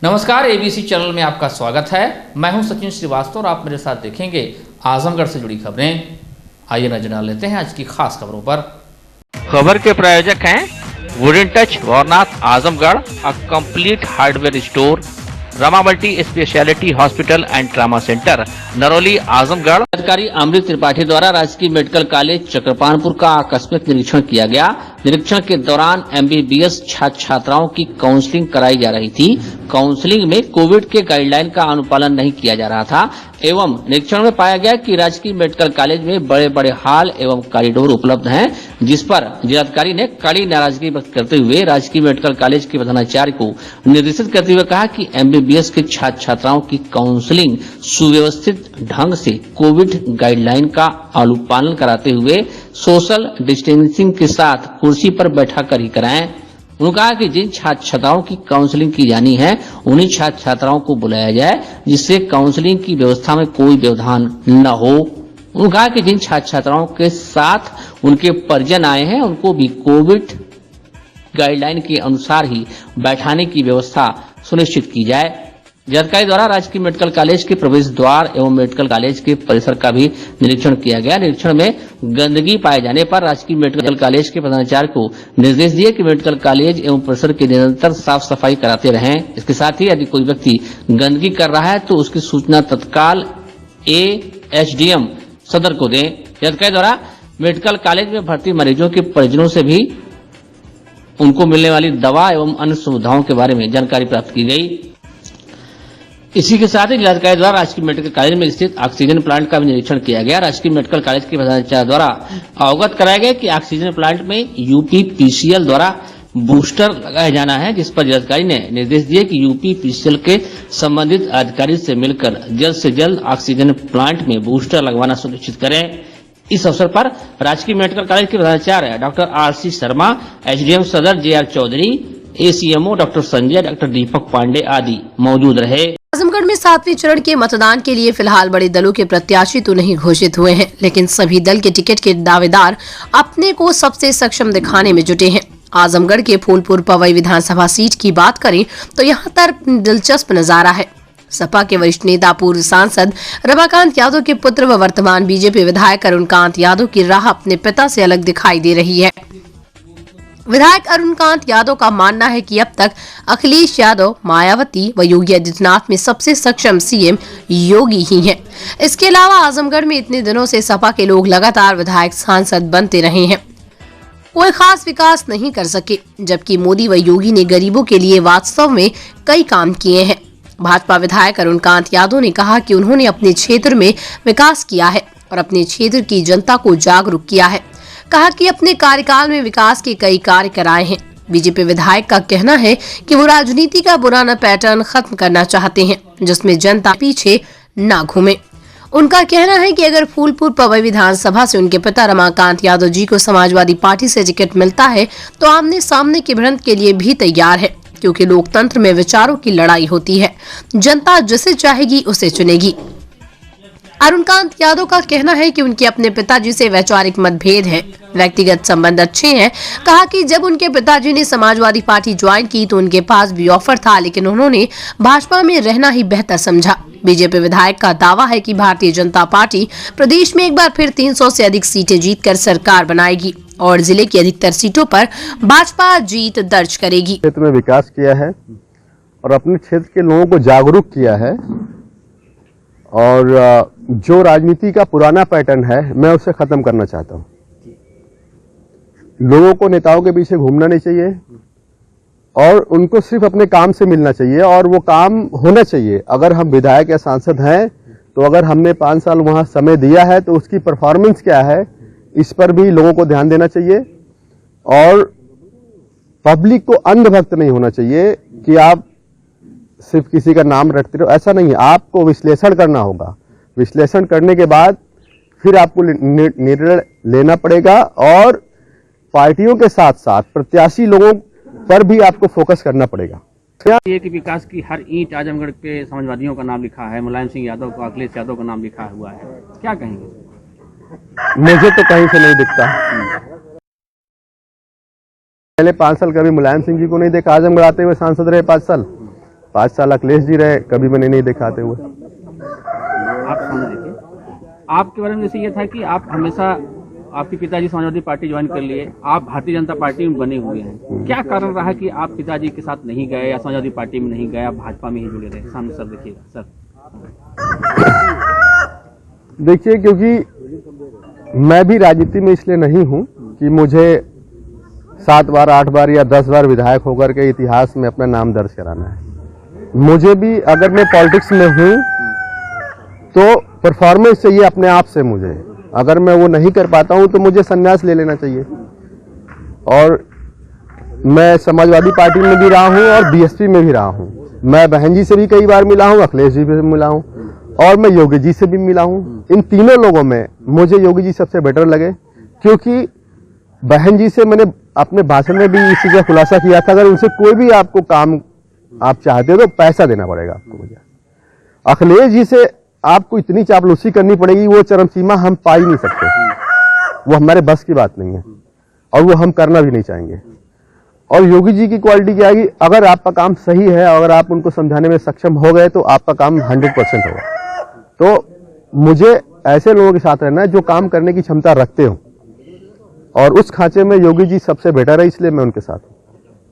नमस्कार, ABC channel में आपका स्वागत है। मैं हूं सचिन श्रीवास्तव और आप मेरे साथ देखेंगे आजमगढ़ से जुड़ी खबरें। आइए नजर डाल लेते हैं आज की खास खबरों पर। खबर के प्रायोजक हैं wooden touch Bhawarnath Azamgarh, a complete hardware store, Rama multi specialty hospital and trauma centre, Narauli Azamgarh. अधिकारी अमृत त्रिपाठी द्वारा राजकीय मेडिकल कॉलेज चक्रपाणपुर का आकस्मिक निरीक्षण किया गया। निरीक्षण के दौरान एमबीबीएस छात्र छात्राओं की काउंसलिंग कराई जा रही थी। काउंसलिंग में कोविड के गाइडलाइन का अनुपालन नहीं किया जा रहा था एवं निरीक्षण में पाया गया कि राजकीय मेडिकल कॉलेज में बड़े बड़े हॉल एवं कॉरिडोर उपलब्ध हैं, जिस पर जिलाधिकारी ने कड़ी नाराजगी व्यक्त करते हुए राजकीय मेडिकल कॉलेज के प्रधानाचार्य को निर्देशित करते हुए कहा कि एमबीबीएस के छात्र छात्राओं की काउंसलिंग सुव्यवस्थित ढंग से कोविड गाइडलाइन का अनुपालन कराते हुए सोशल डिस्टेंसिंग के साथ कुर्सी पर बैठा कर ही कराएं। उन्होंने कहा कि जिन छात्र छात्राओं की काउंसलिंग की जानी है उन्हीं छात्र छात्राओं को बुलाया जाए, जिससे काउंसलिंग की व्यवस्था में कोई व्यवधान न हो। उन्होंने कहा कि जिन छात्र छात्राओं के साथ उनके परिजन आए हैं उनको भी कोविड गाइडलाइन के अनुसार ही बैठाने की व्यवस्था सुनिश्चित की जाए। जिलाधिकारी द्वारा राजकीय मेडिकल कॉलेज के प्रवेश द्वार एवं मेडिकल कॉलेज के परिसर का भी निरीक्षण किया गया। निरीक्षण में गंदगी पाए जाने पर राजकीय मेडिकल कॉलेज के प्रधानाचार्य को निर्देश दिए कि मेडिकल कॉलेज एवं परिसर की निरंतर साफ सफाई कराते रहें। इसके साथ ही यदि कोई व्यक्ति गंदगी कर रहा है तो उसकी सूचना तत्काल एएचडीएम सदर को दें। जिलाधिकारी द्वारा मेडिकल कॉलेज में भर्ती मरीजों के परिजनों से भी उनको मिलने वाली दवा एवं अन्य सुविधाओं के बारे में जानकारी प्राप्त की गई। इसी के साथ ही जिलाधिकारी द्वारा राजकीय मेडिकल कॉलेज में स्थित ऑक्सीजन प्लांट का भी निरीक्षण किया गया। राजकीय मेडिकल कॉलेज के प्रधानाचार्य द्वारा अवगत कराया गया कि ऑक्सीजन प्लांट में यूपीपीसीएल द्वारा बूस्टर लगाया जाना है, जिस पर जिलाधिकारी ने निर्देश दिए कि यूपीपीसीएल के संबंधित अधिकारी से मिलकर जल्द से जल्द ऑक्सीजन प्लांट में बूस्टर लगवाना सुनिश्चित करें। इस अवसर पर राजकीय मेडिकल कॉलेज के प्रधानाचार्य doctor RC Sharma, HDM Sadar JR Chaudhary, ACMO doctor Sanjay, doctor Deepak Pandey आदि मौजूद रहे। आजमगढ़ में 7वें चरण के मतदान के लिए फिलहाल बड़े दलों के प्रत्याशी तो नहीं घोषित हुए हैं, लेकिन सभी दल के टिकट के दावेदार अपने को सबसे सक्षम दिखाने में जुटे हैं। आजमगढ़ के फूलपुर पवई विधानसभा सीट की बात करें तो यहाँ तक दिलचस्प नजारा है। सपा के वरिष्ठ नेता पूर्व सांसद रमाकांत यादव के पुत्र व वर्तमान बीजेपी विधायक अरुणकांत यादव की राह अपने पिता से अलग दिखाई दे रही है। विधायक अरुणकांत यादव का मानना है कि अब तक अखिलेश यादव, मायावती व योगी आदित्यनाथ में सबसे सक्षम सीएम योगी ही हैं। इसके अलावा आजमगढ़ में इतने दिनों से सपा के लोग लगातार विधायक सांसद बनते रहे हैं, कोई खास विकास नहीं कर सके, जबकि मोदी व योगी ने गरीबों के लिए वास्तव में कई काम किए हैं। भाजपा विधायक अरुणकांत यादव ने कहा कि उन्होंने अपने क्षेत्र में विकास किया है और अपने क्षेत्र की जनता को जागरूक किया है। कहा कि अपने कार्यकाल में विकास के कई कार्य कराए हैं। बीजेपी विधायक का कहना है कि वो राजनीति का पुराना पैटर्न खत्म करना चाहते हैं, जिसमें जनता पीछे न घूमे। उनका कहना है कि अगर फूलपुर पवई विधानसभा से उनके पिता रमाकांत यादव जी को समाजवादी पार्टी से टिकट मिलता है तो आमने सामने की भिड़ंत के लिए भी तैयार है, क्योंकि लोकतंत्र में विचारों की लड़ाई होती है। जनता जिसे चाहेगी उसे चुनेगी। अरुणकांत यादव का कहना है कि उनके अपने पिताजी से वैचारिक मतभेद है, व्यक्तिगत संबंध अच्छे हैं। कहा कि जब उनके पिताजी ने समाजवादी पार्टी ज्वाइन की तो उनके पास भी ऑफर था, लेकिन उन्होंने भाजपा में रहना ही बेहतर समझा। बीजेपी विधायक का दावा है कि भारतीय जनता पार्टी प्रदेश में एक बार फिर 300 से अधिक सीटें जीतकर सरकार बनाएगी और जिले की अधिकतर सीटों पर भाजपा जीत दर्ज करेगी। क्षेत्र में विकास किया है और अपने क्षेत्र के लोगों को जागरूक किया है, और जो राजनीति का पुराना पैटर्न है मैं उसे खत्म करना चाहता हूं। लोगों को नेताओं के पीछे घूमना नहीं चाहिए और उनको सिर्फ अपने काम से मिलना चाहिए और वो काम होना चाहिए। अगर हम विधायक या सांसद हैं तो अगर हमने 5 साल वहां समय दिया है तो उसकी परफॉर्मेंस क्या है, इस पर भी लोगों को ध्यान देना चाहिए। और पब्लिक को अंधभक्त नहीं होना चाहिए कि आप सिर्फ किसी का नाम रटते रहो, ऐसा नहीं है। आपको विश्लेषण करना होगा, विश्लेषण करने के बाद फिर आपको निर्णय लेना पड़ेगा और पार्टियों के साथ साथ प्रत्याशी लोगों पर भी आपको फोकस करना पड़ेगा। ये कि विकास की हर ईंट आजमगढ़ के समाजवादियों का नाम लिखा है, मुलायम सिंह यादव को, अखिलेश यादव का नाम लिखा हुआ है, क्या कहेंगे? मुझे तो कहीं से नहीं दिखता। पहले 5 साल कभी मुलायम सिंह जी को नहीं देखा, आजमगढ़ आते हुए सांसद रहे 5 साल। 5 साल अखिलेश जी रहे, कभी मैंने नहीं दिखाते हुए। आप सामने देखिए, आपके बारे में जैसे ये था कि आप हमेशा आपके पिताजी समाजवादी पार्टी ज्वाइन कर लिए, आप भारतीय जनता पार्टी में बने हुए हैं। क्या कारण रहा कि आप पिताजी के साथ नहीं गए या समाजवादी पार्टी में नहीं गए, आप भाजपा में ही जुड़े रहे? सामने सर देखिएगा सर। देखिए, क्योंकि मैं भी राजनीति में इसलिए नहीं हूं कि मुझे 7 बार 8 बार या 10 बार विधायक होकर के इतिहास में अपना नाम दर्ज कराना है। मुझे भी अगर मैं पॉलिटिक्स में हूं तो परफॉर्मेंस चाहिए अपने आप से। मुझे अगर मैं वो नहीं कर पाता हूं तो मुझे संन्यास ले लेना चाहिए। और मैं समाजवादी पार्टी में भी रहा हूं और बीएसपी में भी रहा हूं। मैं बहन जी से भी कई बार मिला हूं, अखिलेश जी से मिला हूं और मैं योगी जी से भी मिला हूं। इन तीनों लोगों में मुझे योगी जी सबसे बेटर लगे, क्योंकि बहन जी से मैंने अपने भाषण में भी इस चीज का खुलासा किया था, अगर उनसे कोई भी आपको काम आप चाहते हो तो पैसा देना पड़ेगा आपको। मुझे अखिलेश जी से आपको इतनी चापलूसी करनी पड़ेगी, वो चरम सीमा हम पा ही नहीं सकते। वो हमारे बस की बात नहीं है और वो हम करना भी नहीं चाहेंगे। और योगी जी की क्वालिटी क्या है कि अगर आपका काम सही है, अगर आप उनको समझाने में सक्षम हो गए तो आपका काम 100% होगा। तो मुझे ऐसे लोगों के साथ रहना है जो काम करने की क्षमता रखते हो, और उस खांचे में योगी जी सबसे बेटर है, इसलिए मैं उनके साथ हूँ।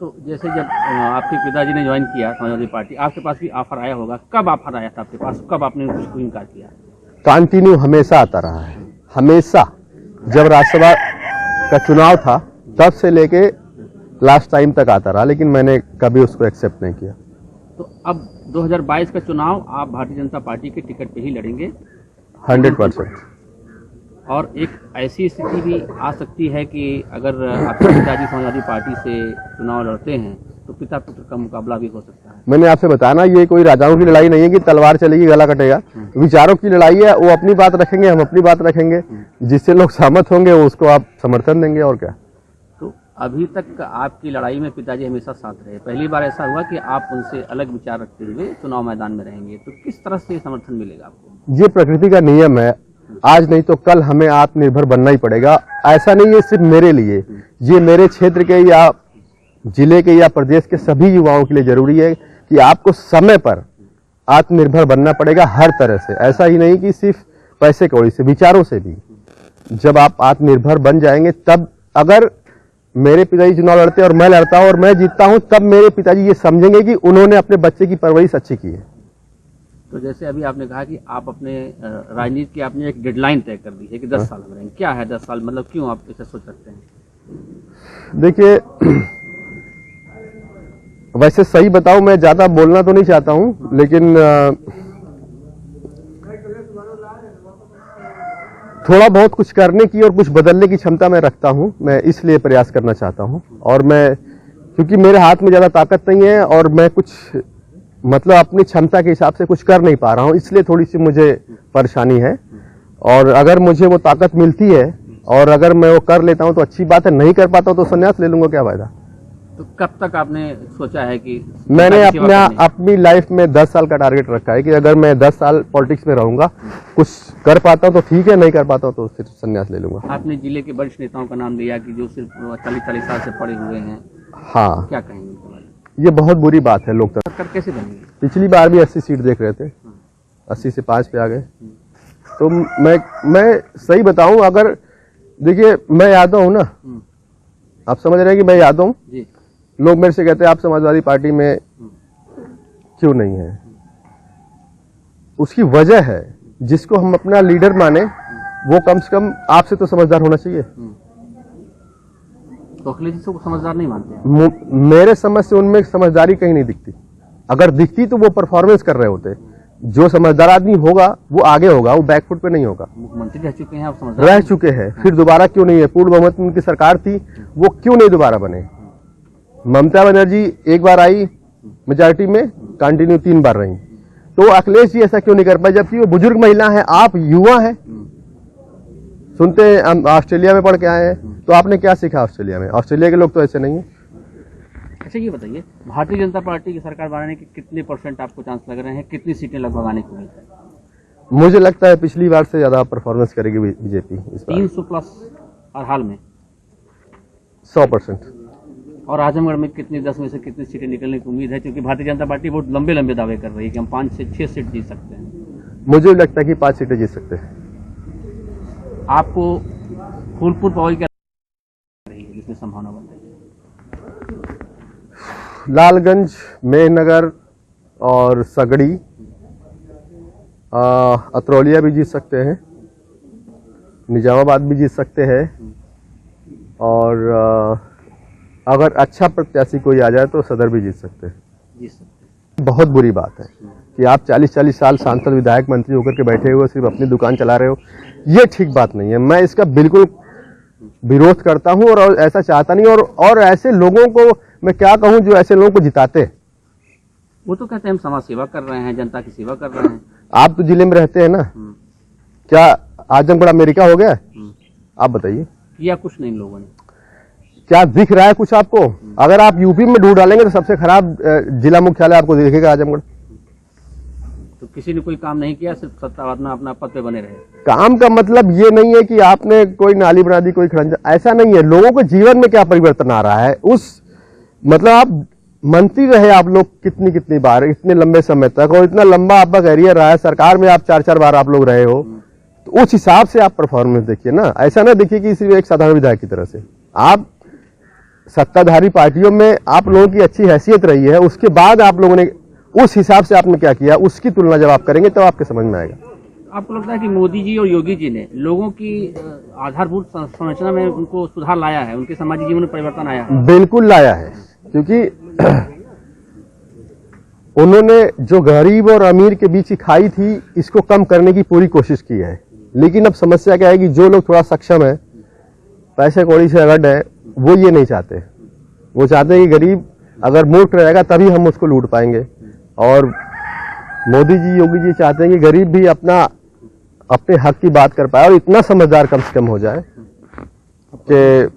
तो जैसे जब आपके पिताजी ने ज्वाइन किया समाजवादी पार्टी, आपके पास भी ऑफर आया होगा। कब ऑफर आया था आपके पास, कब आपने उसको इनकार किया? कंटिन्यू हमेशा आता रहा है, हमेशा। जब राज्यसभा का चुनाव था तब से लेके लास्ट टाइम तक आता रहा, लेकिन मैंने कभी उसको एक्सेप्ट नहीं किया। तो अब 2022 का चुनाव आप भारतीय जनता पार्टी के टिकट पे ही लड़ेंगे? 100%। और एक ऐसी स्थिति भी आ सकती है कि अगर आपके पिताजी समाजवादी पार्टी से चुनाव लड़ते हैं तो पिता पुत्र का मुकाबला भी हो सकता है। मैंने आपसे बताया ना, ये कोई राजाओं की लड़ाई नहीं है कि तलवार चलेगी गला कटेगा। विचारों की लड़ाई है, वो अपनी बात रखेंगे, हम अपनी बात रखेंगे। जिससे लोग सहमत होंगे उसको आप समर्थन देंगे, और क्या। तो अभी तक आपकी लड़ाई में पिताजी हमेशा साथ रहे, पहली बार ऐसा हुआ कि आप उनसे अलग विचार रखते हुए चुनाव मैदान में रहेंगे, तो किस तरह से समर्थन मिलेगा आपको? ये प्रकृति का नियम है, आज नहीं तो कल हमें आत्मनिर्भर बनना ही पड़ेगा। ऐसा नहीं है सिर्फ मेरे लिए, ये मेरे क्षेत्र के या जिले के या प्रदेश के सभी युवाओं के लिए जरूरी है कि आपको समय पर आत्मनिर्भर बनना पड़ेगा हर तरह से। ऐसा ही नहीं कि सिर्फ पैसे कौड़ी से, विचारों से भी। जब आप आत्मनिर्भर बन जाएंगे तब, अगर मेरे पिताजी चुनाव लड़ते और मैं लड़ता हूं और मैं जीतता हूं, तब मेरे पिताजी ये समझेंगे कि उन्होंने अपने बच्चे की परवरिश अच्छी की है। तो जैसे अभी आपने कहा कि आप अपने राजनीति की आपने एक डेडलाइन तय कर दी है कि 10 साल में रहेंगे, क्या है 10 साल, मतलब क्यों आप ऐसा सोच रखते हैं? देखिए, वैसे सही बताऊं, मैं ज्यादा बोलना तो नहीं चाहता हूं, लेकिन थोड़ा बहुत कुछ करने की और कुछ बदलने की क्षमता मैं रखता हूं। मैं इसलिए प्रयास करना चाहता हूं, और मैं, क्योंकि मेरे हाथ में ज्यादा ताकत नहीं है और मैं कुछ मतलब अपनी क्षमता के हिसाब से कुछ कर नहीं पा रहा हूं, इसलिए थोड़ी सी मुझे परेशानी है। और अगर मुझे वो ताकत मिलती है और अगर मैं वो कर लेता हूं तो अच्छी बात है, नहीं कर पाता हूं तो संन्यास ले लूंगा, क्या फायदा। तो कब तक आपने सोचा है कि मैंने अपनी लाइफ में 10 साल का टारगेट रखा है कि अगर मैं 10 साल पॉलिटिक्स में रहूंगा, कुछ कर पाता हूं तो ठीक है, नहीं कर पाता हूं तो फिर संन्यास ले लूंगा। आपने जिले के वरिष्ठ नेताओं का नाम लिया कि जो सिर्फ 40 साल से पड़े हुए हैं, हाँ, क्या कहेंगे इनके बारे में? ये बहुत बुरी बात है। लोकतंत्र सरकार कैसे बनेगी? पिछली बार भी 80 सीट देख रहे थे, 80 से 5 पे आ गए। तो मैं सही बताऊं, अगर देखिए, मैं यादव हूं ना, आप समझ रहे हैं कि मैं यादव हूं। जी। लोग मेरे से कहते हैं आप समाजवादी पार्टी में क्यों नहीं है। उसकी वजह है, जिसको हम अपना लीडर माने वो कम से कम आपसे तो समझदार होना चाहिए। तो अखिलेश जी को समझदार नहीं मानते? मेरे समझ से उनमें समझदारी कहीं नहीं दिखती। अगर दिखती तो वो परफॉर्मेंस कर रहे होते। जो समझदार आदमी होगा वो आगे होगा, वो बैकफुट पे नहीं होगा। मुख्यमंत्री रह चुके हैं, आप समझदार रह चुके हैं, फिर दोबारा क्यों नहीं है? पूर्ण बहुमत में उनकी सरकार थी, वो क्यों नहीं दोबारा बने? ममता बनर्जी एक बार आई मेजॉरिटी में, कंटिन्यू 3 बार रही। तो अखिलेश जी ऐसा क्यों नहीं कर पाए, जबकि वो बुजुर्ग महिला है, आप युवा हैं। सुनते हैं हम ऑस्ट्रेलिया में पढ़ के आए हैं, तो आपने क्या सीखा ऑस्ट्रेलिया में? ऑस्ट्रेलिया के लोग तो ऐसे नहीं है। अच्छा, ये बताइए, भारतीय जनता पार्टी की सरकार बनाने के कितने % आपको चांस लग रहे हैं, कितनी सीटें लगभग आने की उम्मीद है? मुझे लगता है पिछली बार से ज्यादा परफॉर्मेंस करेगी बीजेपी इस बार। 300+ और हाल में 100%। और आजमगढ़ में कितनी 10 में से कितनी सीटें निकलने की उम्मीद है, क्योंकि भारतीय जनता पार्टी बहुत लंबे लंबे दावे कर रही है कि हम 5 से 6 सीट जीत सकते हैं। मुझे लगता है कि 5 सीटें जीत सकते हैं। आपको फूलपुर पवई क्या रही है जिसमें संभावना बन रही है? लालगंज, मेहनगर और सगड़ी, अतरौलिया भी जीत सकते हैं, निजामाबाद भी जीत सकते हैं, और अगर अच्छा प्रत्याशी कोई आ जाए तो सदर भी जीत सकते हैं। बहुत बुरी बात है कि आप 40-40 साल सांसद, विधायक, मंत्री होकर के बैठे हुए सिर्फ अपनी दुकान चला रहे हो। ये ठीक बात नहीं है। मैं इसका बिल्कुल विरोध करता हूं और ऐसा चाहता नहीं। और ऐसे लोगों को मैं क्या कहूं जो ऐसे लोगों को जिताते हैं। वो तो कहते हैं हम समाज सेवा कर रहे हैं, जनता की सेवा कर रहे हैं। आप तो जिले में रहते हैं ना, क्या आजमगढ़ अमेरिका हो गया? आप बताइए। किया कुछ नहीं लोगों ने। क्या दिख रहा है कुछ आपको? अगर आप यूपी में ढूंढ डालेंगे तो सबसे खराब जिला मुख्यालय आपको दिखेगा आजमगढ़। तो किसी ने कोई काम नहीं किया, सिर्फ सत्तावाद में अपना पद पे बने रहे। काम का मतलब ये नहीं है कि आपने कोई नाली बना दी, कोई खड़ंजा, ऐसा नहीं है। लोगों के जीवन में क्या परिवर्तन आ रहा है, उस मतलब आप मंत्री रहे आप लोग कितनी बार, इतने लंबे समय तक, और इतना लंबा आपका कैरियर रहा है, सरकार में आप 4-4 बार आप लोग रहे हो, तो उस हिसाब से आप परफॉर्मेंस देखिए ना। ऐसा ना देखिए कि सिर्फ एक साधारण विधायक की तरह से। आप सत्ताधारी पार्टियों में आप लोगों की अच्छी हैसियत रही है, उसके बाद आप लोगों ने उस हिसाब से आपने क्या किया, उसकी तुलना जब आप करेंगे तब आपके समझ में आएगा। आपको लगता है कि मोदी जी और योगी जी ने लोगों की आधारभूत संरचना में उनको सुधार लाया है, उनके सामाजिक जीवन में परिवर्तन आया है? बिल्कुल लाया है, क्योंकि उन्होंने जो गरीब और अमीर के बीच की खाई थी, इसको कम करने की पूरी कोशिश की है। लेकिन अब समस्या क्या है कि जो लोग थोड़ा सक्षम है, पैसे कौड़ी से अगड़ है, वो ये नहीं चाहते। वो चाहते हैं कि गरीब अगर मूर्ख रहेगा तभी हम उसको लूट पाएंगे। और मोदी जी, योगी जी चाहते हैं कि गरीब भी अपने हक की बात कर पाए और इतना समझदार कम से कम हो जाए कि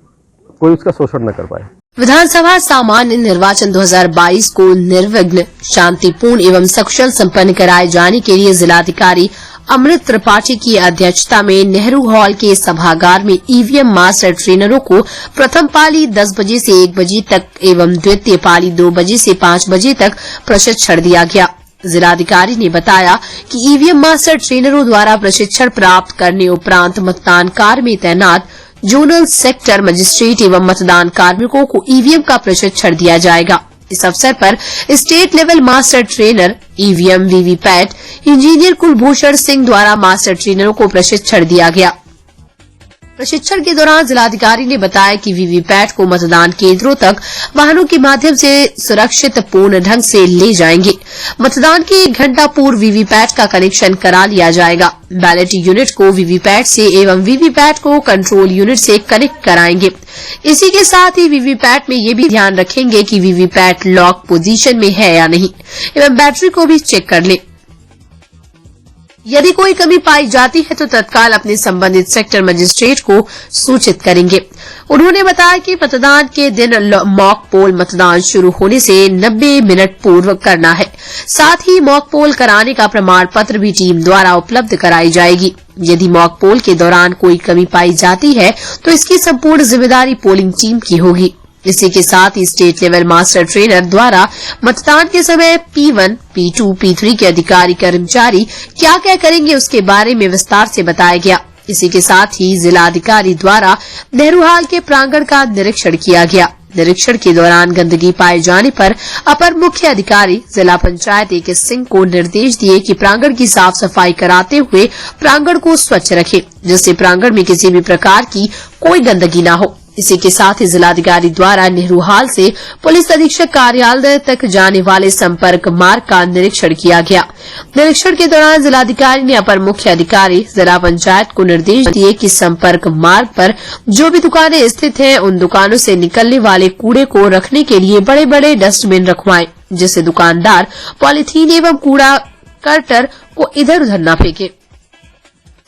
कोई उसका शोषण न कर पाए। विधानसभा सामान्य निर्वाचन 2022 को निर्विघ्न, शांतिपूर्ण एवं सकुशल संपन्न कराए जाने के लिए जिलाधिकारी अमृत त्रिपाठी की अध्यक्षता में नेहरू हॉल के सभागार में ईवीएम मास्टर ट्रेनरों को प्रथम पाली 10 बजे से 1 बजे तक एवं द्वितीय पाली 2 बजे से 5 बजे तक प्रशिक्षण दिया गया। जिलाधिकारी ने बताया कि ईवीएम मास्टर ट्रेनरों द्वारा प्रशिक्षण प्राप्त करने उपरांत मतदान कार्य में तैनात जोनल सेक्टर मजिस्ट्रेट एवं मतदान कार्मिकों को ईवीएम का प्रशिक्षण दिया जाएगा। इस अवसर पर state level master trainer EVM VVPAT engineer Kulbhushan Singh द्वारा मास्टर ट्रेनरों को प्रशिक्षण दिया गया। प्रशिक्षण के दौरान जिलाधिकारी ने बताया कि वीवीपैट को मतदान केंद्रों तक वाहनों के माध्यम से सुरक्षित पूर्ण ढंग से ले जाएंगे। मतदान के 1 घंटा पूर्व वीवीपैट का कनेक्शन करा लिया जाएगा। बैलेट यूनिट को वीवीपैट से एवं वीवीपैट को कंट्रोल यूनिट से कनेक्ट कराएंगे। इसी के साथ ही वीवीपैट में ये भी ध्यान रखेंगे कि वीवीपैट लॉक पोजीशन में है या नहीं एवं बैटरी को भी चेक कर ले। यदि कोई कमी पाई जाती है तो तत्काल अपने संबंधित सेक्टर मजिस्ट्रेट को सूचित करेंगे। उन्होंने बताया कि मतदान के दिन मॉक पोल मतदान शुरू होने से 90 मिनट पूर्व करना है। साथ ही मॉक पोल कराने का प्रमाण पत्र भी टीम द्वारा उपलब्ध कराई जाएगी। यदि मॉक पोल के दौरान कोई कमी पाई जाती है तो इसकी संपूर्ण जिम्मेदारी पोलिंग टीम की होगी। इसी के साथ ही स्टेट लेवल मास्टर ट्रेनर द्वारा मतदान के समय P1, P2, P3 के अधिकारी कर्मचारी क्या क्या करेंगे उसके बारे में विस्तार से बताया गया। इसी के साथ ही जिलाधिकारी द्वारा नेहरू हॉल के प्रांगण का निरीक्षण किया गया। निरीक्षण के दौरान गंदगी पाए जाने पर अपर मुख्य अधिकारी जिला पंचायत AK सिंह को निर्देश दिए कि प्रांगण की साफ सफाई कराते हुए प्रांगण को स्वच्छ रखें, जिससे प्रांगण में किसी भी प्रकार की कोई गंदगी न हो। इसी के साथ ही जिलाधिकारी द्वारा नेहरू हॉल से पुलिस अधीक्षक कार्यालय तक जाने वाले संपर्क मार्ग का निरीक्षण किया गया। निरीक्षण के दौरान जिलाधिकारी ने अपर मुख्य अधिकारी जिला पंचायत को निर्देश दिए कि संपर्क मार्ग पर जो भी दुकानें स्थित हैं उन दुकानों से निकलने वाले कूड़े को रखने के लिए बड़े बड़े डस्टबिन रखवाएं, जिससे दुकानदार पॉलीथीन एवं कूड़ा करकट को इधर उधर न फेंके।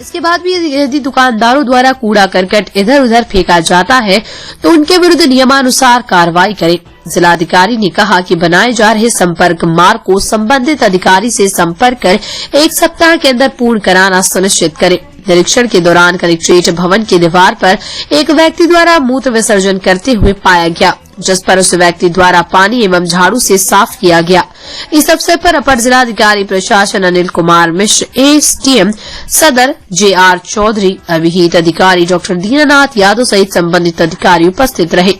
इसके बाद भी यदि दुकानदारों द्वारा कूड़ा करकट इधर उधर फेंका जाता है तो उनके विरुद्ध नियमानुसार कार्रवाई करें। जिलाधिकारी ने कहा कि बनाए जा रहे संपर्क मार्ग को संबंधित अधिकारी से संपर्क कर 1 सप्ताह के अंदर पूर्ण कराना सुनिश्चित करें। निरीक्षण के दौरान कलेक्ट्रेट भवन की दीवार पर एक व्यक्ति द्वारा मूत्र विसर्जन करते हुए पाया गया। जिस पर उस व्यक्ति द्वारा पानी एवं झाड़ू से साफ किया गया। इस अवसर पर अपर जिलाधिकारी प्रशासन अनिल कुमार मिश्र, एसडीएम सदर JR चौधरी, अभिहित अधिकारी डॉक्टर दीनानाथ यादव सहित संबंधित अधिकारी उपस्थित रहे।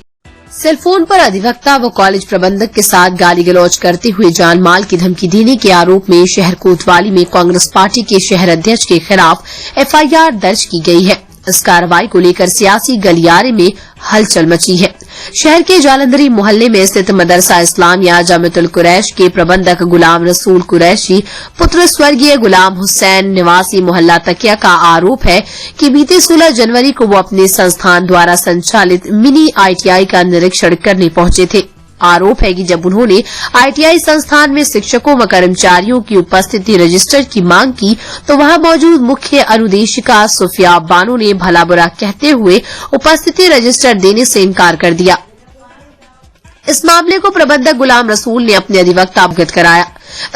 सेलफोन पर अधिवक्ता व कॉलेज प्रबंधक के साथ गाली गलौज करते हुए जान माल की धमकी देने के आरोप में शहर कोतवाली में कांग्रेस पार्टी के शहर अध्यक्ष के खिलाफ FIR दर्ज की गई है। इस कार्रवाई को लेकर सियासी गलियारे में हलचल मची है। शहर के जालंधरी मोहल्ले में स्थित मदरसा इस्लामिया जामिअतुल कुरैश के प्रबंधक गुलाम रसूल कुरैशी पुत्र स्वर्गीय गुलाम हुसैन निवासी मोहल्ला तकिया का आरोप है कि बीते 16 जनवरी को वो अपने संस्थान द्वारा संचालित मिनी ITI का निरीक्षण करने पहुंचे थे। आरोप है कि जब उन्होंने ITI संस्थान में शिक्षकों व कर्मचारियों की उपस्थिति रजिस्टर की मांग की तो वहां मौजूद मुख्य अनुदेशिका सुफिया बानो ने भला बुरा कहते हुए उपस्थिति रजिस्टर देने से इनकार कर दिया। इस मामले को प्रबंधक गुलाम रसूल ने अपने अधिवक्ता अवगत कराया।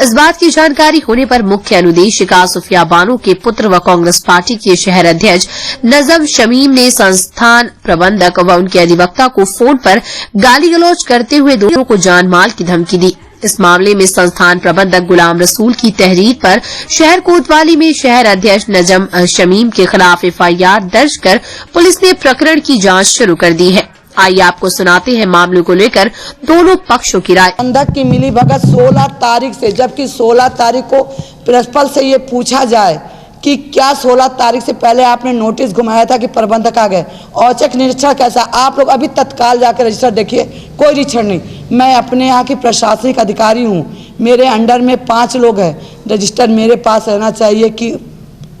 इस बात की जानकारी होने पर मुख्य अनुदेशिका सुफिया बानो के पुत्र व कांग्रेस पार्टी के शहर अध्यक्ष नजम शमीम ने संस्थान प्रबंधक व उनके अधिवक्ता को फोन पर गाली गलौज करते हुए दोनों को जान माल की धमकी दी। इस मामले में संस्थान प्रबंधक गुलाम रसूल की तहरीर पर शहर कोतवाली में शहर अध्यक्ष नजम शमीम के खिलाफ FIR दर्ज कर पुलिस ने प्रकरण की जांच शुरू कर दी है। आइए आपको सुनाते हैं मामले को लेकर दोनों पक्षों की राय। प्रबंधक की मिली भगत 16 तारीख से, जबकि 16 तारीख को प्रिंसिपल से ये पूछा जाए कि क्या 16 तारीख से पहले आपने नोटिस घुमाया था कि प्रबंधक आ गए। औचक निरीक्षण कैसा, आप लोग अभी तत्काल जाकर रजिस्टर देखिए, कोई निरीक्षण नहीं। मैं अपने यहाँ की प्रशासनिक अधिकारी हूँ, मेरे अंडर में 5 लोग हैं। रजिस्टर मेरे पास रहना चाहिए कि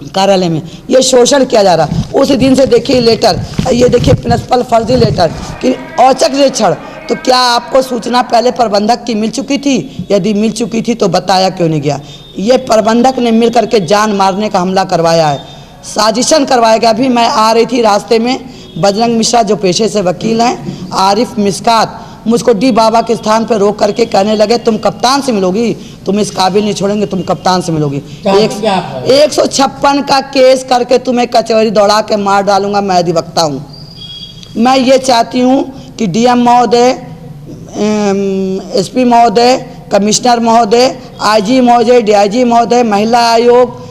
कार्यालय में ये शोषण किया जा रहा। उस दिन से देखिए लेटर, ये देखिए प्रिंसिपल फर्जी लेटर कि औचक निरीक्षण। तो क्या आपको सूचना पहले प्रबंधक की मिल चुकी थी? यदि मिल चुकी थी तो बताया क्यों नहीं गया? ये प्रबंधक ने मिल करके जान मारने का हमला करवाया है, साजिशन करवाया गया। अभी मैं आ रही थी रास्ते में, बजरंग मिश्रा जो पेशे से वकील हैं, आरिफ मिस्कात मुझको डी बाबा के स्थान पर रोक करके कहने लगे तुम कप्तान से मिलोगी, तुम इस काबिल नहीं छोड़ेंगे, तुम कप्तान से मिलोगी। 156 का केस करके तुम्हें कचहरी दौड़ा के मार डालूंगा। मैं अधिवक्ता हूँ। मैं ये चाहती हूँ कि DM महोदय, SP महोदय, कमिश्नर महोदय, IG महोदय, DIG महोदय, महिला आयोग,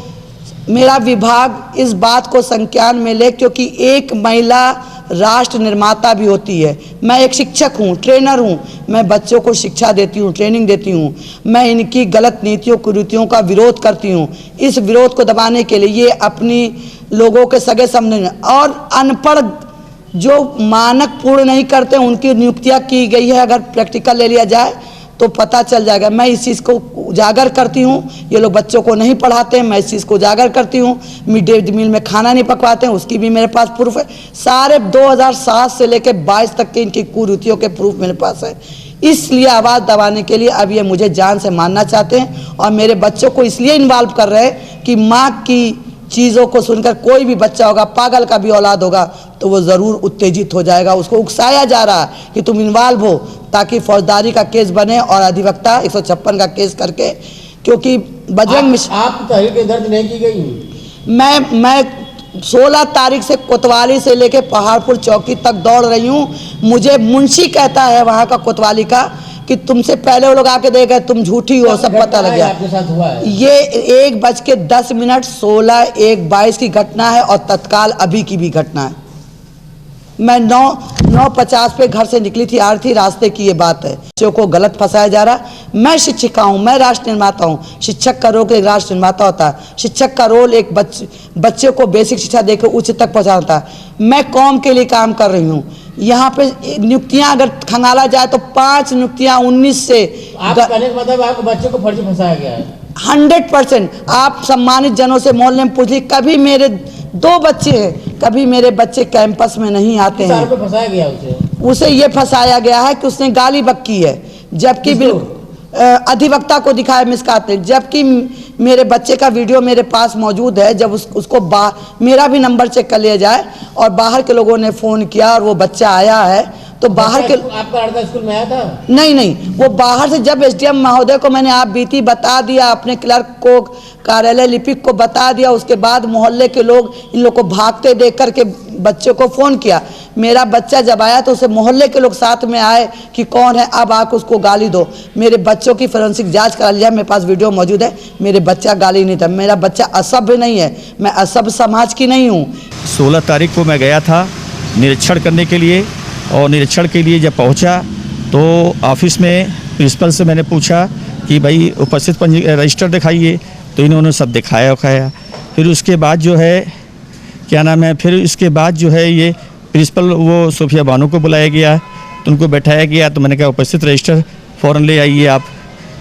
मेरा विभाग इस बात को संज्ञान में ले, क्योंकि एक महिला राष्ट्र निर्माता भी होती है। मैं एक शिक्षक हूँ, ट्रेनर हूँ, मैं बच्चों को शिक्षा देती हूँ, ट्रेनिंग देती हूँ। मैं इनकी गलत नीतियों कुरीतियों का विरोध करती हूँ। इस विरोध को दबाने के लिए ये अपनी लोगों के सगे समझ और अनपढ़ जो मानक पूर्ण नहीं करते उनकी नियुक्तियाँ की गई है। अगर प्रैक्टिकल ले लिया जाए तो पता चल जाएगा। मैं इस चीज़ को उजागर करती हूँ। ये लोग बच्चों को नहीं पढ़ाते हैं, मैं इस चीज़ को उजागर करती हूँ। मिड डे मील में खाना नहीं पकवाते हैं, उसकी भी मेरे पास प्रूफ है। सारे 2007 से लेकर 22 तक के इनकी कुरीतियों के प्रूफ मेरे पास है। इसलिए आवाज़ दबाने के लिए अब ये मुझे जान से मारना चाहते हैं और मेरे बच्चों को इसलिए इन्वॉल्व कर रहे हैं कि माँ की चीज़ों को सुनकर कोई भी बच्चा होगा, पागल का भी औलाद होगा, तो वो ज़रूर उत्तेजित हो जाएगा। उसको उकसाया जा रहा है कि तुम इन्वॉल्व हो, ताकि फौजदारी का केस बने और अधिवक्ता 156 का केस करके, क्योंकि बजरंग मिश्रा आप तहरीर दर्ज नहीं की गई। मैं 16 तारीख से कोतवाली से लेके पहाड़पुर चौकी तक दौड़ रही हूँ। मुझे मुंशी कहता है वहाँ का कोतवाली का कि तुमसे पहले वो लोग आके दे गए, तुम झूठी हो, सब पता लग गया। आपके साथ हुआ है। ये 1:10 16/1/22 की घटना है और तत्काल अभी की भी घटना है। मैं 9:50 पे घर से निकली थी, आ रही थी, रास्ते की ये बात है। बच्चों को गलत फंसाया जा रहा। मैं शिक्षिका हूँ, मैं राष्ट्र निर्माता हूँ। शिक्षक का रोल एक राष्ट्र निर्माता होता है। शिक्षक का रोल एक बच्चे को बेसिक शिक्षा देकर उच्च तक पहुँचाता है। मैं कौम के लिए काम कर रही हूँ। यहाँ पे नियुक्तियाँ अगर खंगाला जाए तो 5 नियुक्तियाँ 19 से आप कहने का मतलब आपके बच्चे को फर्जी फंसाया गया है। 100%। आप सम्मानित जनों से मोहल्ले में पूछिए, कभी मेरे 2 बच्चे हैं, कभी मेरे बच्चे कैंपस में नहीं आते हैं। फंसाया गया उसे ये फंसाया गया है कि उसने गाली बक्की है, जबकि अधिवक्ता को दिखाया मिसकात ने, जबकि मेरे बच्चे का वीडियो मेरे पास मौजूद है। जब उसको मेरा भी नंबर चेक कर लिया जाए और बाहर के लोगों ने फ़ोन किया और वो बच्चा आया है, तो बाहर के आपका लड़का स्कूल में आया था? नहीं, वो बाहर से, जब SDM महोदय को मैंने आप बीती बता दिया, अपने क्लर्क को, कार्यालय लिपिक को बता दिया, उसके बाद मोहल्ले के लोग इन लोग को भागते देख करके बच्चे को फ़ोन किया। मेरा बच्चा जब आया तो उसे मोहल्ले के लोग साथ में आए कि कौन है, अब आकर उसको गाली दो। मेरे बच्चों की फोरेंसिक जांच करा लिया, मेरे पास वीडियो मौजूद है। मेरे बच्चा गाली नहीं था, मेरा बच्चा असभ्य नहीं है, मैं असभ्य समाज की नहीं हूँ। 16 तारीख को मैं गया था निरीक्षण करने के लिए, और निरीक्षण के लिए जब पहुंचा तो ऑफिस में प्रिंसिपल से मैंने पूछा कि भाई उपस्थित रजिस्टर दिखाइए, तो इन्होंने सब दिखाया। फिर उसके बाद जो है क्या नाम है, फिर इसके बाद जो है ये प्रिंसिपल वो सोफिया बानो को बुलाया गया, तो उनको बैठाया गया। तो मैंने कहा उपस्थित रजिस्टर फ़ौरन ले आइए आप,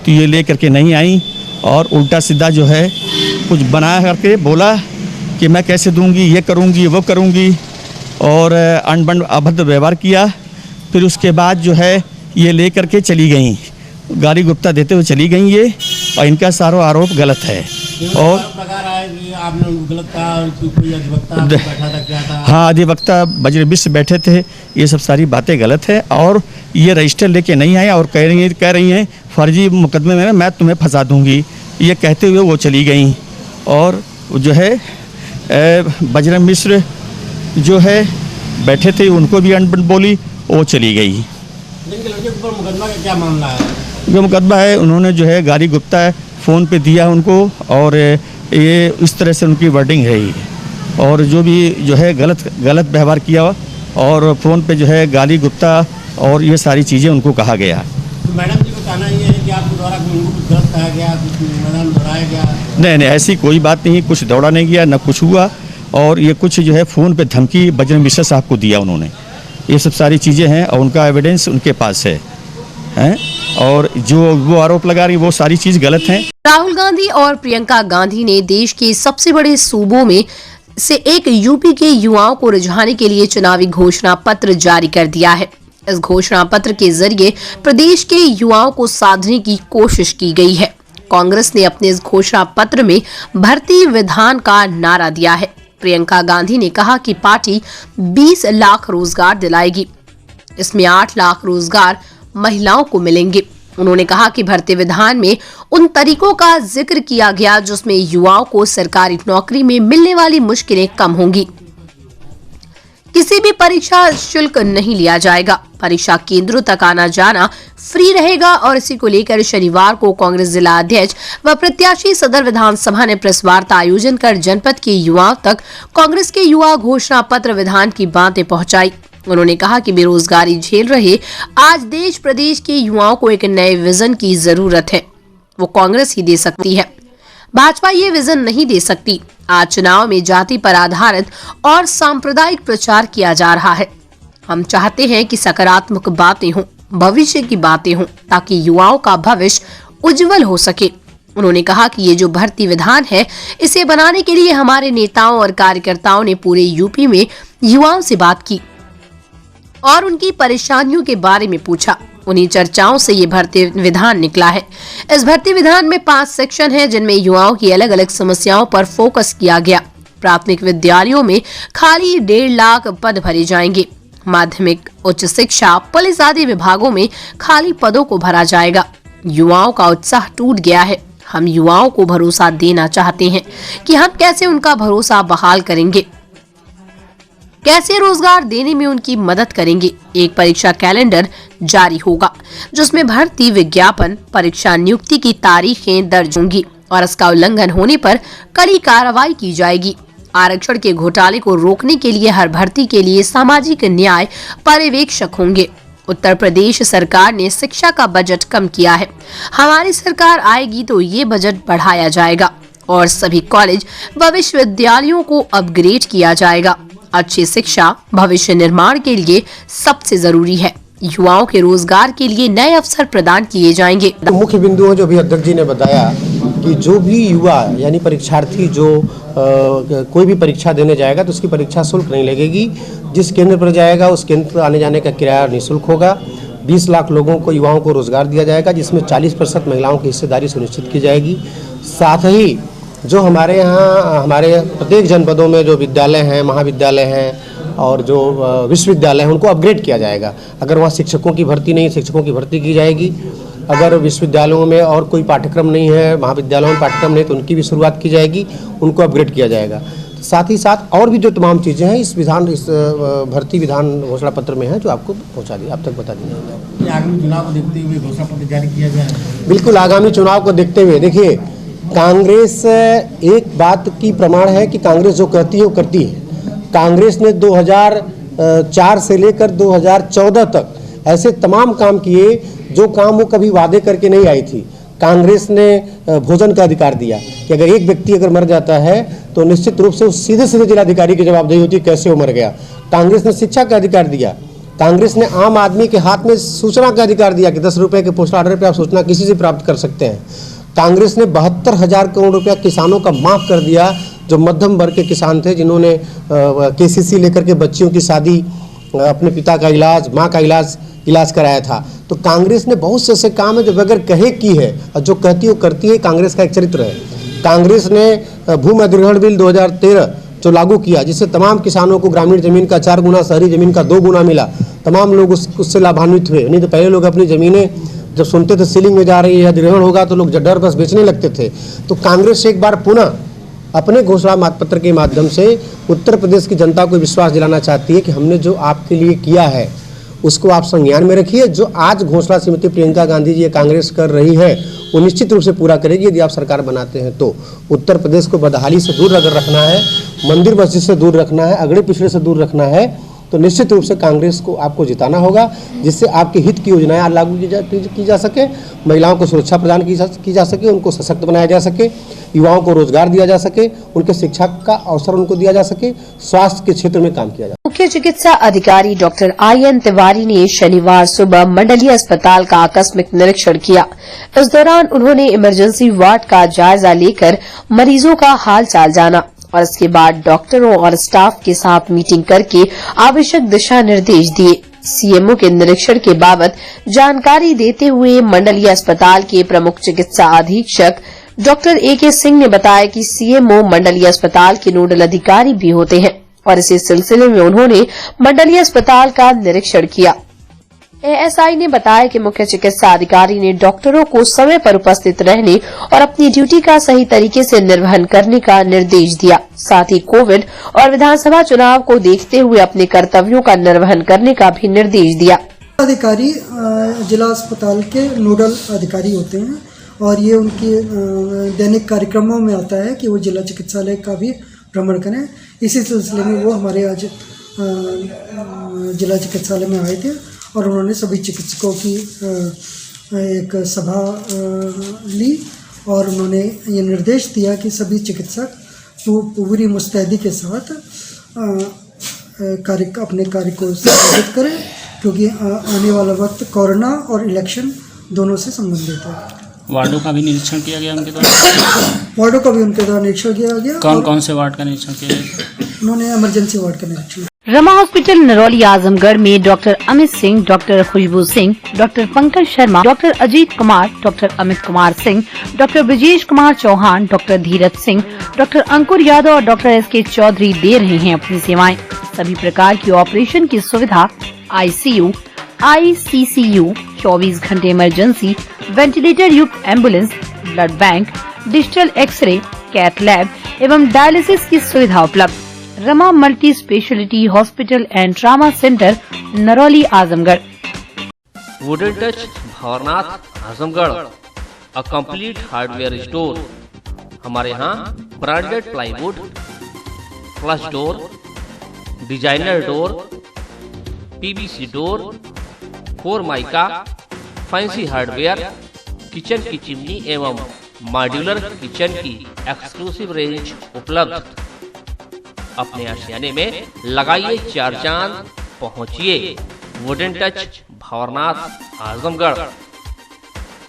तो ये ले करके नहीं आई और उल्टा सीधा जो है कुछ बना करके बोला कि मैं कैसे दूंगी, ये करूंगी, वो करूंगी, और अनबन अभद्र व्यवहार किया। फिर उसके बाद जो है ये ले करके चली गई, गाली गुप्ता देते हुए चली गई ये, और इनका सारा आरोप गलत है। और लगा रहा है कि आपने गलत कहा, कोई अधिवक्ता बैठा था, क्या था? हाँ, अधिवक्ता बजरंग मिश्र बैठे थे, ये सब सारी बातें गलत है। और ये रजिस्टर लेके नहीं आए और कह रही हैं फर्जी मुकदमे में मैं तुम्हें फंसा दूंगी, ये कहते हुए वो चली गई। और जो है बजरंग मिश्र जो है बैठे थे, उनको भी अनबन बोली, वो चली गई। लेकिन लड़के के ऊपर मुकदमा का क्या मामला है? जो मुकदमा है, उन्होंने जो है गाली गुप्ता फ़ोन पे दिया उनको, और ये इस तरह से उनकी वर्डिंग है ही, और जो भी जो है गलत व्यवहार किया, और फ़ोन पे जो है गाली गुप्ता और ये सारी चीज़ें उनको कहा गया। तो मैडम जी को कहना ये है कि आपके द्वारा उनको कुछ गलत कहा गया, कुछ मैदान दौड़ाया गया? नहीं, ऐसी कोई बात नहीं, कुछ दौड़ा नहीं गया, न कुछ हुआ। और ये कुछ जो है फ़ोन पे धमकी बजरंग मिश्र साहब को दिया उन्होंने, ये सब सारी चीज़ें हैं, और उनका एविडेंस उनके पास है। और जो वो आरोप लगा रही वो सारी चीज़ गलत है। राहुल गांधी और प्रियंका गांधी ने देश के सबसे बड़े सूबों में से एक यूपी के युवाओं को रिझाने के लिए चुनावी घोषणा पत्र जारी कर दिया है। इस घोषणा पत्र के जरिए प्रदेश के युवाओं को साधने की कोशिश की गई है। कांग्रेस ने अपने इस घोषणा पत्र में भर्ती विधान का नारा दिया है। प्रियंका गांधी ने कहा कि पार्टी 20 लाख रोजगार दिलाएगी, इसमें 8 लाख रोजगार महिलाओं को मिलेंगे। उन्होंने कहा कि भर्ती विधान में उन तरीकों का जिक्र किया गया जिसमें युवाओं को सरकारी नौकरी में मिलने वाली मुश्किलें कम होंगी। किसी भी परीक्षा शुल्क नहीं लिया जाएगा, परीक्षा केंद्रों तक आना जाना फ्री रहेगा, और इसी को लेकर शनिवार को कांग्रेस जिला अध्यक्ष व प्रत्याशी सदर विधानसभा ने प्रेस वार्ता आयोजन कर जनपद के युवाओं तक कांग्रेस के युवा घोषणा पत्र विधान की बातें पहुंचाई। उन्होंने कहा कि बेरोजगारी झेल रहे आज देश प्रदेश के युवाओं को एक नए विजन की जरूरत है, वो कांग्रेस ही दे सकती है, भाजपा ये विजन नहीं दे सकती। आज चुनाव में जाति पर आधारित और सांप्रदायिक प्रचार किया जा रहा है। हम चाहते हैं कि सकारात्मक बातें हों, भविष्य की बातें हों, ताकि युवाओं का भविष्य उज्जवल हो सके। उन्होंने कहा कि ये जो भर्ती विधान है, इसे बनाने के लिए हमारे नेताओं और कार्यकर्ताओं ने पूरे यूपी में युवाओं से बात की और उनकी परेशानियों के बारे में पूछा। उन्हीं चर्चाओं से ये भर्ती विधान निकला है। इस भर्ती विधान में 5 सेक्शन हैं, जिनमें युवाओं की अलग अलग समस्याओं पर फोकस किया गया। प्राथमिक विद्यालयों में खाली 1.5 लाख पद भरे जाएंगे। माध्यमिक, उच्च शिक्षा, पुलिस आदि विभागों में खाली पदों को भरा जाएगा। युवाओं का उत्साह टूट गया है। हम युवाओं को भरोसा देना चाहते हैं कि हम कैसे उनका भरोसा बहाल करेंगे, कैसे रोजगार देने में उनकी मदद करेंगे। एक परीक्षा कैलेंडर जारी होगा जिसमें भर्ती विज्ञापन, परीक्षा नियुक्ति की तारीखें दर्ज होंगी और इसका उल्लंघन होने पर कड़ी कार्रवाई की जाएगी। आरक्षण के घोटाले को रोकने के लिए हर भर्ती के लिए सामाजिक न्याय पर्यवेक्षक होंगे। उत्तर प्रदेश सरकार ने शिक्षा का बजट कम किया है। हमारी सरकार आएगी तो ये बजट बढ़ाया जाएगा और सभी कॉलेज व विश्वविद्यालयों को अपग्रेड किया जाएगा। अच्छी शिक्षा भविष्य निर्माण के लिए सबसे जरूरी है। युवाओं के रोजगार के लिए नए अवसर प्रदान किए जाएंगे। तो मुख्य बिंदु है जो भी अध्यक्ष जी ने बताया कि जो भी युवा यानी परीक्षार्थी जो कोई भी परीक्षा देने जाएगा तो उसकी परीक्षा शुल्क नहीं लगेगी। जिस केंद्र पर जाएगा उस केंद्र पर आने जाने का किराया निःशुल्क होगा। 20 लाख लोगों को, युवाओं को रोजगार दिया जाएगा, जिसमें 40% महिलाओं की हिस्सेदारी सुनिश्चित की जाएगी। साथ ही जो हमारे यहाँ हमारे प्रत्येक जनपदों में जो विद्यालय हैं, महाविद्यालय हैं और जो विश्वविद्यालय हैं उनको अपग्रेड किया जाएगा। अगर वहाँ शिक्षकों की भर्ती नहीं, शिक्षकों की भर्ती की जाएगी। अगर विश्वविद्यालयों में और कोई पाठ्यक्रम नहीं है, महाविद्यालयों में पाठ्यक्रम नहीं, तो उनकी भी शुरुआत की जाएगी, उनको अपग्रेड किया जाएगा। साथ ही साथ और भी जो तमाम चीज़ें हैं इस भर्ती विधान घोषणा पत्र में है जो आपको पहुंचा दी, आप तक बता दी जाएगी। आगामी चुनाव को देखते हुए घोषणा पत्र जारी किया गया है। बिल्कुल, आगामी चुनाव को देखते हुए देखिए, कांग्रेस एक बात की प्रमाण है कि कांग्रेस जो कहती है वो करती है। कांग्रेस ने 2004 से लेकर 2014 तक ऐसे तमाम काम किए जो काम वो कभी वादे करके नहीं आई थी। कांग्रेस ने भोजन का अधिकार दिया कि अगर एक व्यक्ति अगर मर जाता है तो निश्चित रूप से सीधे सीधे जिलाधिकारी की जवाबदेही होती है कैसे वो मर गया। कांग्रेस ने शिक्षा का अधिकार दिया। कांग्रेस ने आम आदमी के हाथ में सूचना का अधिकार दिया कि 10 रुपये के पोस्टल ऑर्डर पर आप सूचना किसी से प्राप्त कर सकते हैं। कांग्रेस ने 72,000 करोड़ रुपया किसानों का माफ कर दिया जो मध्यम वर्ग के किसान थे, जिन्होंने केसीसी लेकर के बच्चियों की शादी, अपने पिता का इलाज, माँ का इलाज कराया था। तो कांग्रेस ने बहुत से ऐसे काम है जो बगैर कहे की है और जो कहती है वो करती है। कांग्रेस का एक चरित्र है। कांग्रेस ने भूमि अधिग्रहण बिल 2013 जो लागू किया, जिससे तमाम किसानों को ग्रामीण जमीन का 4 गुना, शहरी जमीन का 2 गुना मिला। तमाम लोग उससे लाभान्वित हुए। नहीं तो पहले लोग अपनी ज़मीनें जब सुनते थे सीलिंग में जा रही है, अधिग्रहण होगा, तो लोग डर बस बेचने लगते थे। तो कांग्रेस एक बार पुनः अपने घोषणा पत्र के माध्यम से उत्तर प्रदेश की जनता को विश्वास दिलाना चाहती है कि हमने जो आपके लिए किया है उसको आप संज्ञान में रखिए। जो आज घोषणा श्रीमती प्रियंका गांधी जी कांग्रेस कर रही है वो निश्चित रूप से पूरा करेगी यदि आप सरकार बनाते हैं तो। उत्तर प्रदेश को बदहाली से दूर अगर रखना है, मंदिर मस्जिद से दूर रखना है, अगड़े पिछड़े से दूर रखना है, तो निश्चित रूप से कांग्रेस को आपको जिताना होगा, जिससे आपके हित की योजनाएं लागू की जा सके, महिलाओं को सुरक्षा प्रदान की जा सके, उनको सशक्त बनाया जा सके, युवाओं को रोजगार दिया जा सके, उनके शिक्षा का अवसर उनको दिया जा सके, स्वास्थ्य के क्षेत्र में काम किया जा सके। मुख्य चिकित्सा अधिकारी डॉक्टर IN तिवारी ने शनिवार सुबह मंडलीय अस्पताल का आकस्मिक निरीक्षण किया। इस दौरान उन्होंने इमरजेंसी वार्ड का जायजा लेकर मरीजों का हाल चाल जाना और इसके बाद डॉक्टरों और स्टाफ के साथ मीटिंग करके आवश्यक दिशा निर्देश दिए। CMO के निरीक्षण के बाबत जानकारी देते हुए मंडलीय अस्पताल के प्रमुख चिकित्सा अधीक्षक डॉक्टर AK सिंह ने बताया कि CMO मंडलीय अस्पताल के नोडल अधिकारी भी होते हैं और इसी सिलसिले में उन्होंने मंडलीय अस्पताल का निरीक्षण किया। ASI ने बताया कि मुख्य चिकित्सा अधिकारी ने डॉक्टरों को समय पर उपस्थित रहने और अपनी ड्यूटी का सही तरीके से निर्वहन करने का निर्देश दिया। साथ ही कोविड और विधानसभा चुनाव को देखते हुए अपने कर्तव्यों का निर्वहन करने का भी निर्देश दिया। अधिकारी जिला अस्पताल के नोडल अधिकारी होते हैं और ये उनके दैनिक कार्यक्रमों में आता है कि वो जिला चिकित्सालय का भी भ्रमण करें। इसी सिलसिले में वो हमारे आज जिला चिकित्सालय में आए थे और उन्होंने सभी चिकित्सकों की एक सभा ली और उन्होंने ये निर्देश दिया कि सभी चिकित्सक पूरी मुस्तैदी के साथ अपने कार्य को संपादित करें, क्योंकि आने वाला वक्त कोरोना और इलेक्शन दोनों से संबंधित है। वार्डों का भी निरीक्षण किया गया उनके द्वारा? वार्डों का भी उनके द्वारा निरीक्षण किया गया। कौन कौन से वार्ड का निरीक्षण किया गया? उन्होंने इमरजेंसी वार्ड का निरीक्षण। रमा हॉस्पिटल नरौली आजमगढ़ में doctor Amit Singh, doctor Khushboo Singh, doctor Pankaj Sharma, doctor Ajit Kumar, doctor Amit Kumar Singh, doctor Brajesh Kumar Chauhan, doctor Dheeraj Singh, doctor Ankur Yadav और डॉक्टर SK चौधरी दे रहे हैं अपनी सेवाएं। सभी प्रकार की ऑपरेशन की सुविधा, ICU, ICCU, 24 घंटे इमरजेंसी, वेंटिलेटर युक्त ambulance, blood bank, digital X-ray, cath lab एवं डायलिसिस की सुविधा उपलब्ध। Rama multi specialty hospital and trauma centre, Narauli Azamgarh. Wooden touch Bhawarnath Azamgarh, a complete hardware store. हमारे यहाँ branded plywood, flush door, designer door, PVC door, 4 mica, fancy hardware, kitchen की chimney एवं modular kitchen की exclusive range उपलब्ध। अपने आशियाने में लगाइए 4 चांद, पहुंचिए वुडन टच भवरनाथ आजमगढ़।